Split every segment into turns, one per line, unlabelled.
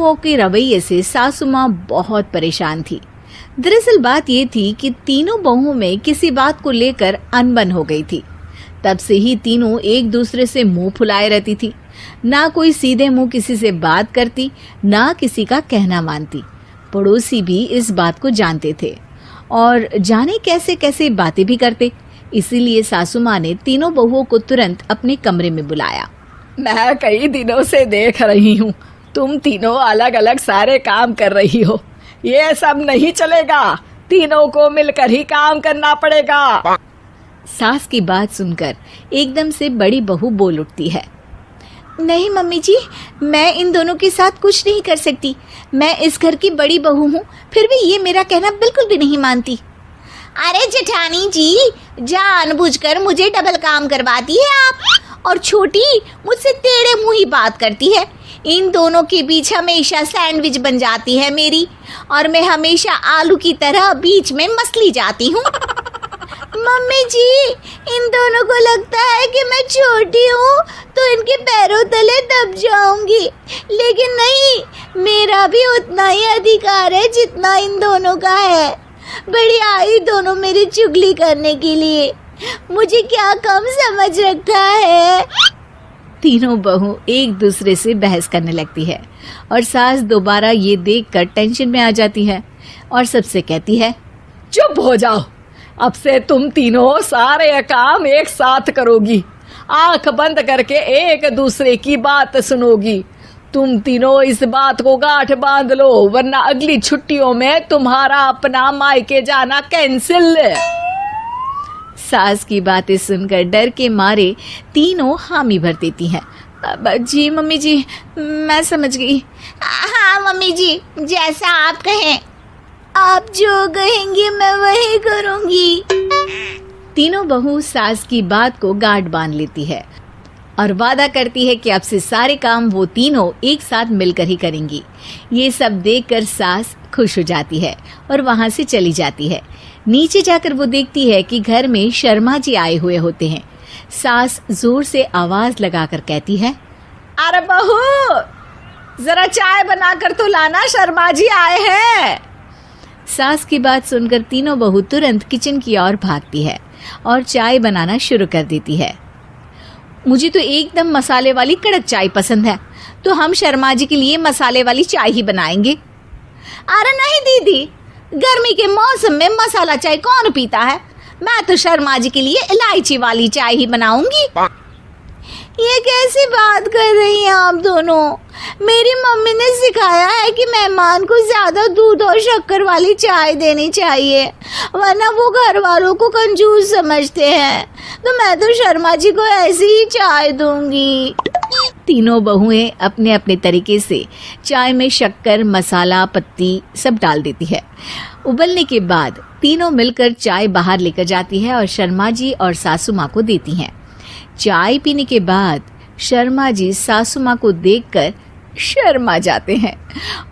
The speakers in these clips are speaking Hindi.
बहुओं के रवैये से सासू माँ बहुत परेशान थी। दरअसल बात ये थी कि तीनों बहुओं में किसी बात को लेकर अनबन हो गई थी। तब से ही तीनों एक दूसरे से मुंह फुलाए रहती थी। ना कोई सीधे मुंह किसी से बात करती, ना किसी का कहना मानती। पड़ोसी भी इस बात को जानते थे और जाने कैसे कैसे बातें भी करते। इसीलिए सासू माँ ने तीनों बहुओं को तुरंत अपने कमरे में बुलाया।
मैं कई दिनों से देख रही हूँ, तुम तीनों अलग अलग सारे काम कर रही हो। ये सब नहीं चलेगा, तीनों को मिलकर ही काम करना पड़ेगा।
सास की बात सुनकर एकदम से बड़ी बहू बोल उठती है। नहीं मम्मी जी, मैं इन दोनों के साथ कुछ नहीं कर सकती। मैं इस घर की बड़ी बहू हूँ, फिर भी ये मेरा कहना बिल्कुल भी नहीं मानती।
अरे जेठानी जी, जानबूझकर मुझे डबल काम करवाती है आप, और छोटी मुझसे टेढ़े मुंह ही बात करती है। इन दोनों के बीच हमेशा सैंडविच बन जाती है मेरी, और मैं हमेशा आलू की तरह बीच में मसली जाती हूँ। मम्मी जी, इन दोनों को लगता है कि मैं छोटी हूँ तो इनके पैरों तले दब जाऊंगी, लेकिन नहीं, मेरा भी उतना ही अधिकार है जितना इन दोनों का है। बड़ी आई दोनों मेरी चुगली करने के लिए, मुझे क्या कम समझ रखा है।
तीनों बहू एक दूसरे से बहस करने लगती है और सास दोबारा ये देखकर टेंशन में आ जाती है और सबसे कहती है,
चुप हो जाओ, अब से तुम तीनों सारे काम एक साथ करोगी, आंख बंद करके एक दूसरे की बात सुनोगी। तुम तीनों इस बात को गांठ बांध लो, वरना अगली छुट्टियों में तुम्हारा अपना मायके जाना कैंसिल।
सास की बातें सुनकर डर के मारे तीनों हामी भर देती हैं। जी मम्मी जी, मैं समझ गई।
हाँ मम्मी जी, जैसा आप कहें। आप जो कहेंगी मैं वही करूंगी।
तीनों बहू सास की बात को गांठ बांध लेती है और वादा करती है कि अब से सारे काम वो तीनों एक साथ मिलकर ही करेंगी। ये सब देखकर सास खुश हो जाती है और वहां से चली जाती है। नीचे जाकर वो देखती है कि घर में शर्मा जी आए हुए होते हैं। सास जोर से आवाज लगाकर कहती है,
अरे बहू, जरा चाय बनाकर तो लाना, शर्मा जी आए हैं।
सास की बात सुनकर तीनों बहू तुरंत किचन की ओर भागती है और चाय बनाना शुरू कर देती है। मुझे तो एकदम मसाले वाली कड़क चाय पसंद है, तो हम शर्मा जी के लिए मसाले वाली चाय ही बनाएंगे।
अरे नहीं दीदी, गर्मी के मौसम में मसाला चाय कौन पीता है? मैं तो शर्मा जी के लिए इलायची वाली चाय ही बनाऊंगी। ये कैसी बात कर रही हैं आप दोनों? मेरी मम्मी ने सिखाया है कि मेहमान को ज्यादा दूध और शक्कर वाली चाय देनी चाहिए, वरना वो घर वालों को कंजूस समझते हैं। तो मैं तो शर्मा जी को ऐसी ही चाय दूंगी।
तीनों बहुएं अपने अपने तरीके से चाय में शक्कर, मसाला, पत्ती सब डाल देती है। उबलने के बाद तीनों मिलकर चाय बाहर लेकर जाती है और शर्मा जी और सासू माँ को देती हैं। चाय पीने के बाद शर्मा जी सासू माँ को देखकर शर्मा जाते हैं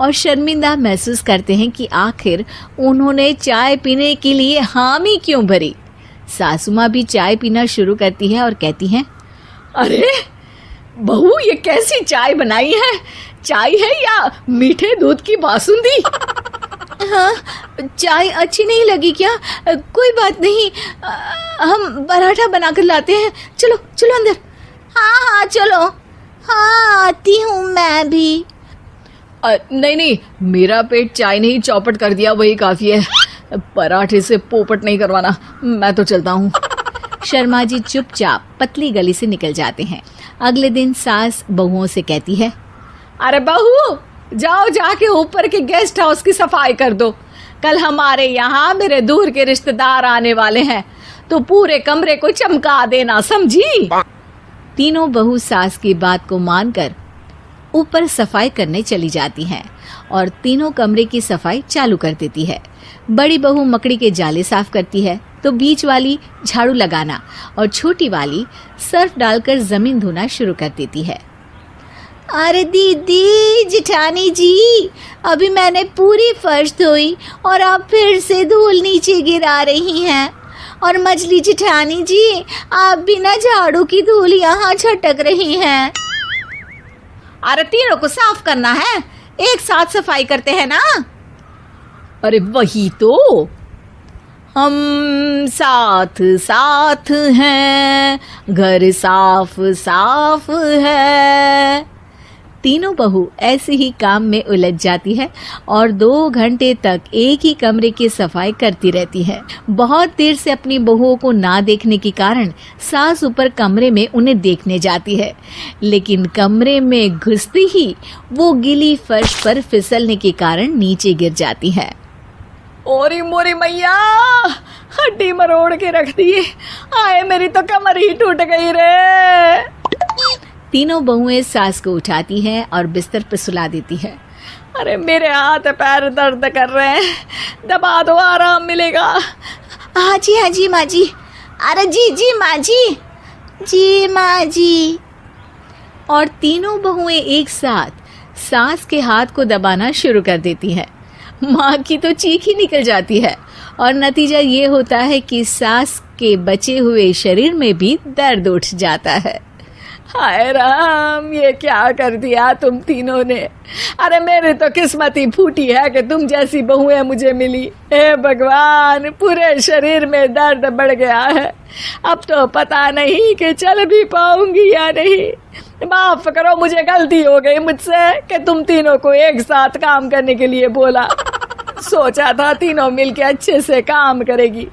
और शर्मिंदा महसूस करते हैं कि आखिर उन्होंने चाय पीने के लिए हामी क्यों भरी। सासू माँ भी चाय पीना शुरू करती है और कहती हैं,
अरे बहू, ये कैसी चाय बनाई है? चाय है या मीठे दूध की बासुंदी?
हाँ, चाय अच्छी नहीं लगी क्या? कोई बात नहीं, हम पराठा बनाकर लाते हैं। चलो चलो अंदर।
हाँ चलो। हाँ, आती हूँ मैं भी।
नहीं, मेरा पेट चाय ने ही चौपट कर दिया, वही काफी है। पराठे से पोपट नहीं करवाना, मैं तो चलता हूँ।
शर्मा जी चुपचाप पतली गली से निकल जाते हैं। अगले दिन सास बहुओं से कहती है,
अरे बहू, जाओ जाके ऊपर के गेस्ट हाउस की सफाई कर दो। कल हमारे यहाँ मेरे दूर के रिश्तेदार आने वाले हैं, तो पूरे कमरे को चमका देना, समझी?
तीनों बहू सास की बात को मानकर ऊपर सफाई करने चली जाती हैं और तीनों कमरे की सफाई चालू कर देती है। बड़ी बहू मकड़ी के जाले साफ करती है, तो बीच वाली झाड़ू लगाना और छोटी वाली सर्फ डालकर जमीन धोना शुरू कर देती है।
अरे दीदी, जेठानी जी, अभी मैंने पूरी फर्श धोई और आप फिर से धूल नीचे गिरा रही हैं। और मछली जेठानी जी, आप बिना झाड़ू की धूल यहाँ छटक रही हैं।
अरे तीनों को साफ करना है,
एक साथ सफाई करते हैं ना।
अरे वही तो, हम साथ साथ हैं, घर साफ साफ है।
तीनों बहू ऐसे ही काम में उलझ जाती है और 2 घंटे तक एक ही कमरे की सफाई करती रहती है। बहुत देर से अपनी बहुओं को ना देखने के कारण सास ऊपर कमरे में उन्हें देखने जाती है, लेकिन कमरे में घुसती ही वो गीली फर्श पर फिसलने के कारण नीचे गिर जाती है।
ओरी मोरी मैया, हड्डी मरोड़ के रख दी। आए मेरी तो कमर ही टूट गई रे।
तीनों बहुएं सास को उठाती हैं और बिस्तर पर सुला देती है।
अरे मेरे हाथ पैर दर्द कर रहे हैं, दबा दो, आराम मिलेगा।
हाँ जी माँ जी। अरे जी माँ जी, जी माँ जी।
और तीनों बहुएं एक साथ सास के हाथ को दबाना शुरू कर देती हैं। माँ की तो चीख ही निकल जाती है और नतीजा ये होता है कि सास के बचे हुए शरीर में भी दर्द उठ जाता है।
हाय राम, ये क्या कर दिया तुम तीनों ने। अरे मेरी तो किस्मत ही फूटी है कि तुम जैसी बहुएं मुझे मिली। हे भगवान, पूरे शरीर में दर्द बढ़ गया है। अब तो पता नहीं कि चल भी पाऊंगी या नहीं। माफ करो, मुझे गलती हो गई मुझसे कि तुम तीनों को एक साथ काम करने के लिए बोला। सोचा था तीनों मिलके अच्छे से काम करेगी,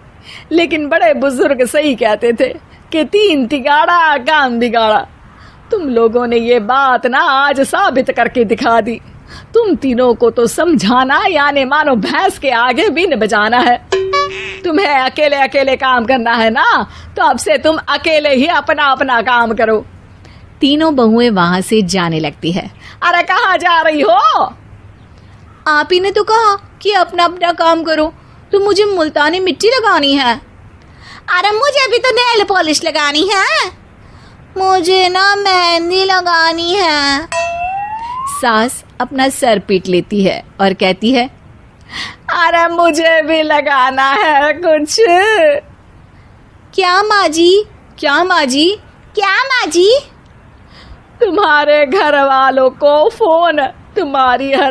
लेकिन बड़े बुजुर्ग सही कहते थे कि 3 तिगाड़ा काम बिगाड़ा। तुम लोगों ने ये बात ना आज साबित करके दिखा दी। तुम तीनों को तो समझाना यानी मानो भैंस के आगे बीन बजाना है। तुम्हें अकेले अकेले काम करना है ना, तो अब से तुम अकेले ही अपना अपना काम करो।
तीनों बहुएं वहां से जाने लगती है।
अरे कहाँ जा रही हो?
आप ही ने तो कहा कि अपना अपना काम तो मुझे मुल्तानी मिट्टी लगानी है। अरे मुझे भी तो नेल पॉलिश लगानी है, मुझे ना मेहंदी लगानी है।
सास अपना सर पीट लेती है और कहती है,
अरे मुझे भी लगाना है कुछ।
क्या माँ जी? क्या माँ जी? क्या माँ जी?
तुम्हारे घर वालों को फोन, तुम्हारी हर